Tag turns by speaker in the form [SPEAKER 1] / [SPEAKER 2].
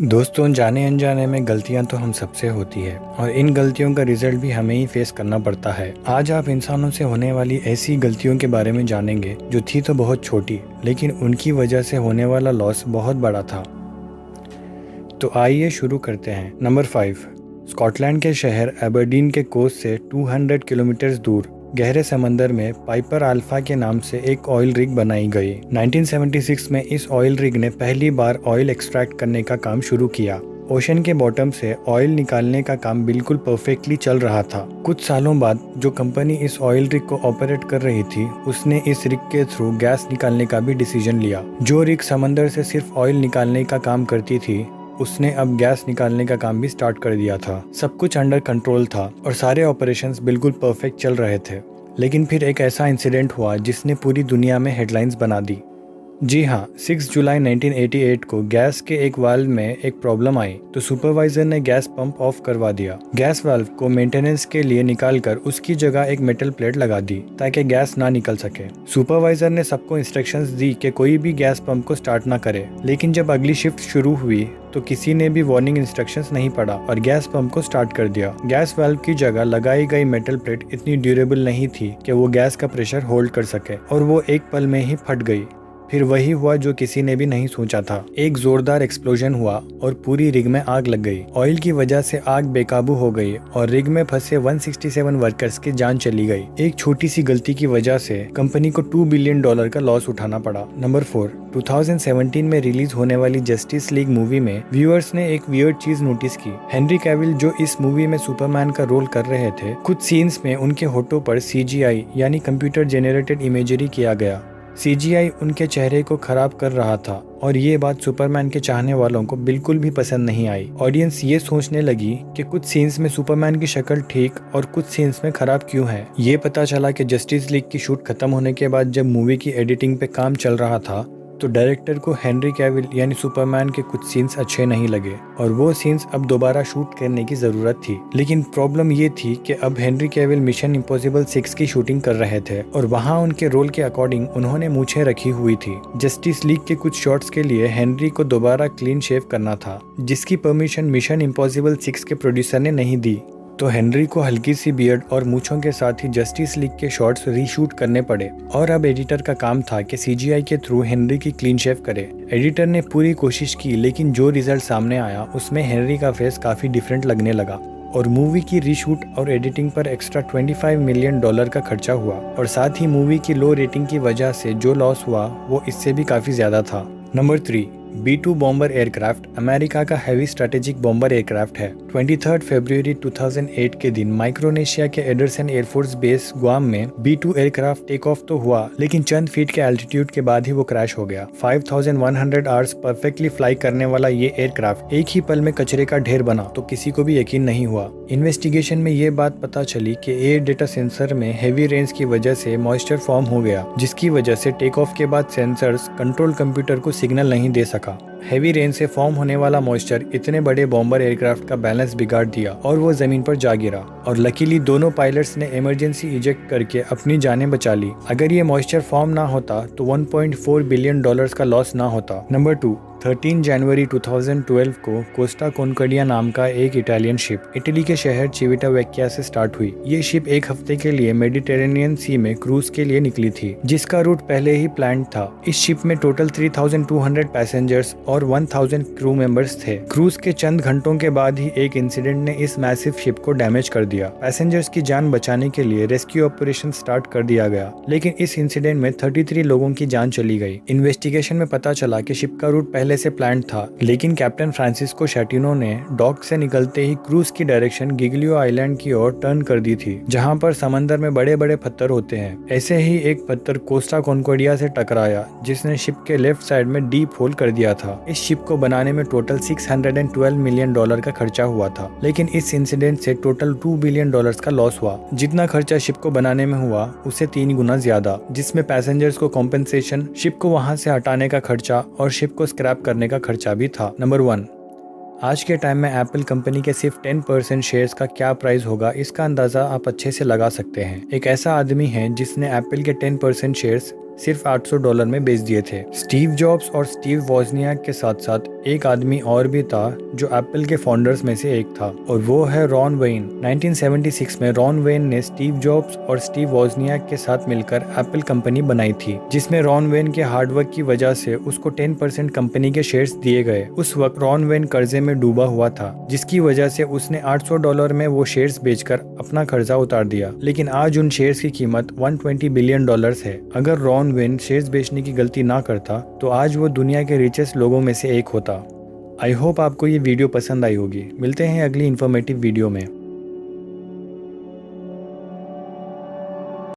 [SPEAKER 1] दोस्तों, जाने अनजाने में गलतियां तो हम सबसे होती है और इन गलतियों का रिजल्ट भी हमें ही फेस करना पड़ता है। आज आप इंसानों से होने वाली ऐसी गलतियों के बारे में जानेंगे जो थी तो बहुत छोटी, लेकिन उनकी वजह से होने वाला लॉस बहुत बड़ा था। तो आइए शुरू करते हैं। नंबर 5, स्कॉटलैंड के शहर एबरडीन के कोस्ट से 200 किलोमीटर दूर गहरे समंदर में पाइपर अल्फा के नाम से एक ऑयल रिग बनाई गई। 1976 में इस ऑयल रिग ने पहली बार ऑयल एक्सट्रैक्ट करने का काम शुरू किया। ओशन के बॉटम से ऑयल निकालने का काम बिल्कुल परफेक्टली चल रहा था। कुछ सालों बाद जो कंपनी इस ऑयल रिग को ऑपरेट कर रही थी, उसने इस रिग के थ्रू गैस निकालने का भी डिसीजन लिया। जो रिग समंदर से सिर्फ ऑयल निकालने का काम करती थी, उसने अब गैस निकालने का काम भी स्टार्ट कर दिया था। सब कुछ अंडर कंट्रोल था और सारे ऑपरेशंस बिल्कुल परफेक्ट चल रहे थे। लेकिन फिर एक ऐसा इंसिडेंट हुआ जिसने पूरी दुनिया में हेडलाइंस बना दी। जी हाँ, 6 जुलाई 1988 को गैस के एक वाल्व में एक प्रॉब्लम आई तो सुपरवाइजर ने गैस पंप ऑफ करवा दिया। गैस वाल्व को मेंटेनेंस के लिए निकालकर उसकी जगह एक मेटल प्लेट लगा दी ताकि गैस ना निकल सके। सुपरवाइजर ने सबको इंस्ट्रक्शंस दी कि कोई भी गैस पंप को स्टार्ट ना करे। लेकिन जब अगली शिफ्ट शुरू हुई तो किसी ने भी वार्निंग इंस्ट्रक्शंस नहीं पढ़ा और गैस पंप को स्टार्ट कर दिया। गैस वाल्व की जगह लगाई गई मेटल प्लेट इतनी ड्यूरेबल नहीं थी कि वो गैस का प्रेशर होल्ड कर सके और वो एक पल में ही फट गई। फिर वही हुआ जो किसी ने भी नहीं सोचा था। एक जोरदार एक्सप्लोजन हुआ और पूरी रिग में आग लग गई। ऑयल की वजह से आग बेकाबू हो गई और रिग में फंसे 167 वर्कर्स की जान चली गई। एक छोटी सी गलती की वजह से कंपनी को $2 बिलियन का लॉस उठाना पड़ा। नंबर 4, 2017 में रिलीज होने वाली जस्टिस लीग मूवी में व्यूअर्स ने एक वियर्ड चीज नोटिस की। हेनरी कैविल जो इस मूवी में सुपरमैन का रोल कर रहे थे, कुछ सीन्स में उनके होठों पर CGI यानी कंप्यूटर जेनरेटेड इमेजरी किया गया। CGI उनके चेहरे को खराब कर रहा था और ये बात सुपरमैन के चाहने वालों को बिल्कुल भी पसंद नहीं आई। ऑडियंस ये सोचने लगी कि कुछ सीन्स में सुपरमैन की शक्ल ठीक और कुछ सीन्स में खराब क्यों है। ये पता चला कि जस्टिस लीग की शूट खत्म होने के बाद जब मूवी की एडिटिंग पे काम चल रहा था तो डायरेक्टर को हेनरी कैविल यानी सुपरमैन के कुछ सीन्स अच्छे नहीं लगे और वो सीन्स अब दोबारा शूट करने की जरूरत थी। लेकिन प्रॉब्लम ये थी कि अब हेनरी कैविल मिशन इम्पॉसिबल 6 की शूटिंग कर रहे थे और वहाँ उनके रोल के अकॉर्डिंग उन्होंने मूछें रखी हुई थी। जस्टिस लीग के कुछ शॉट्स के लिए हेनरी को दोबारा क्लीन शेव करना था, जिसकी परमिशन मिशन इम्पॉसिबल 6 के प्रोड्यूसर ने नहीं दी। तो हेनरी को हल्की सी बियर्ड और मूछों के साथ ही जस्टिस लीग के शॉट्स रीशूट करने पड़े और अब एडिटर का काम था कि CGI के थ्रू हेनरी की क्लीन शेव करे। एडिटर ने पूरी कोशिश की, लेकिन जो रिजल्ट सामने आया उसमें हेनरी का फेस काफी डिफरेंट लगने लगा और मूवी की रीशूट और एडिटिंग पर एक्स्ट्रा $25 मिलियन का खर्चा हुआ और साथ ही मूवी की लो रेटिंग की वजह से जो लॉस हुआ वो इससे भी काफी ज्यादा था। Number 3, B-2 bomber aircraft America का हैवी स्ट्रेटेजिक बॉम्बर एयरक्राफ्ट है। 23 फरवरी 2008 के दिन माइक्रोनेशिया के एडरसन एयरफोर्स बेस गुआम में B-2 एयरक्राफ्ट टेक ऑफ तो हुआ, लेकिन चंद फीट के एल्टीट्यूड के बाद ही वो क्रैश हो गया। 5100 आवर्स परफेक्टली फ्लाई करने वाला ये एयरक्राफ्ट एक ही पल में कचरे का ढेर बना तो किसी को भी यकीन नहीं हुआ। इन्वेस्टिगेशन में ये बात पता चली कि एयर डेटा सेंसर में हेवी रेन्स की वजह से मॉइस्चर फॉर्म हो गया, जिसकी वजह से टेक ऑफ के बाद सेंसर्स कंट्रोल कंप्यूटर को सिग्नल नहीं दे सका। हेवी रेन से फॉर्म होने वाला मॉइस्चर इतने बड़े बॉम्बर एयरक्राफ्ट का बैलेंस बिगाड़ दिया और वो जमीन पर जा गिरा और लकीली दोनों पायलट्स ने इमरजेंसी इजेक्ट करके अपनी जानें बचा ली। अगर ये मॉइस्चर फॉर्म ना होता तो $1.4 बिलियन का लॉस ना होता। नंबर 2, 13 जनवरी 2012 को कोस्टा कॉन्कॉर्डिया नाम का एक इटालियन शिप इटली के शहर चिविटावेक्किया से स्टार्ट हुई। ये शिप एक हफ्ते के लिए मेडिटेरेनियन सी में क्रूज के लिए निकली थी, जिसका रूट पहले ही प्लान था। इस शिप में टोटल 3200 पैसेंजर्स और 1000 क्रू मेंबर्स थे। क्रूज के चंद घंटों के बाद ही एक इंसिडेंट ने इस मैसिव शिप को डैमेज कर दिया। पैसेंजर्स की जान बचाने के लिए रेस्क्यू ऑपरेशन स्टार्ट कर दिया गया, लेकिन इस इंसिडेंट में 33 लोगों की जान चली गई। इन्वेस्टिगेशन में पता चला कि शिप का रूट पहले से प्लान था, लेकिन कैप्टन फ्रांसिस्को शैटिनो ने डॉक से निकलते ही क्रूज की डायरेक्शन गिगलियो आइलैंड की ओर टर्न कर दी थी, जहां पर समंदर में बड़े बड़े पत्थर होते हैं। ऐसे ही एक पत्थर कोस्टा कॉन्कॉर्डिया से टकराया, जिसने शिप के लेफ्ट साइड में डीप होल कर दिया था। इस शिप को बनाने में टोटल $612 मिलियन का खर्चा हुआ था, लेकिन इस इंसिडेंट से टोटल $2 बिलियन का लॉस हुआ। जितना खर्चा शिप को बनाने में हुआ उससे 3 गुना ज्यादा, जिसमें पैसेंजर्स को कॉम्पेंसेशन, शिप को वहां से हटाने का खर्चा और शिप को स्क्रैप करने का खर्चा भी था। नंबर 1, आज के टाइम में एप्पल कंपनी के सिर्फ 10% शेयर्स का क्या प्राइस होगा, इसका अंदाजा आप अच्छे से लगा सकते हैं। एक ऐसा आदमी है जिसने एप्पल के 10% शेयर्स सिर्फ $800 में बेच दिए थे। स्टीव जॉब्स और स्टीव वॉजनियाक के साथ साथ एक आदमी और भी था जो एप्पल के फाउंडर्स में से एक था, और वो है रॉन वेन। 1976 में रॉन वेन ने स्टीव जॉब्स और स्टीव वोजनियाक के साथ मिलकर एप्पल कंपनी बनाई थी, जिसमें रॉन वेन के हार्डवर्क की वजह से उसको 10% कंपनी के शेयर्स दिए गए। उस वक्त रॉन वेन कर्जे में डूबा हुआ था, जिसकी वजह से उसने $800 में वो शेयर्स बेचकर अपना कर्जा उतार दिया। लेकिन आज उन शेयर्स की कीमत $120 बिलियन है। अगर रॉन वेन शेयर्स बेचने की गलती ना करता तो आज वो दुनिया के रिचेस्ट लोगों में से एक होता। आई होप आपको ये वीडियो पसंद आई होगी। मिलते हैं अगली इन्फॉर्मेटिव वीडियो में।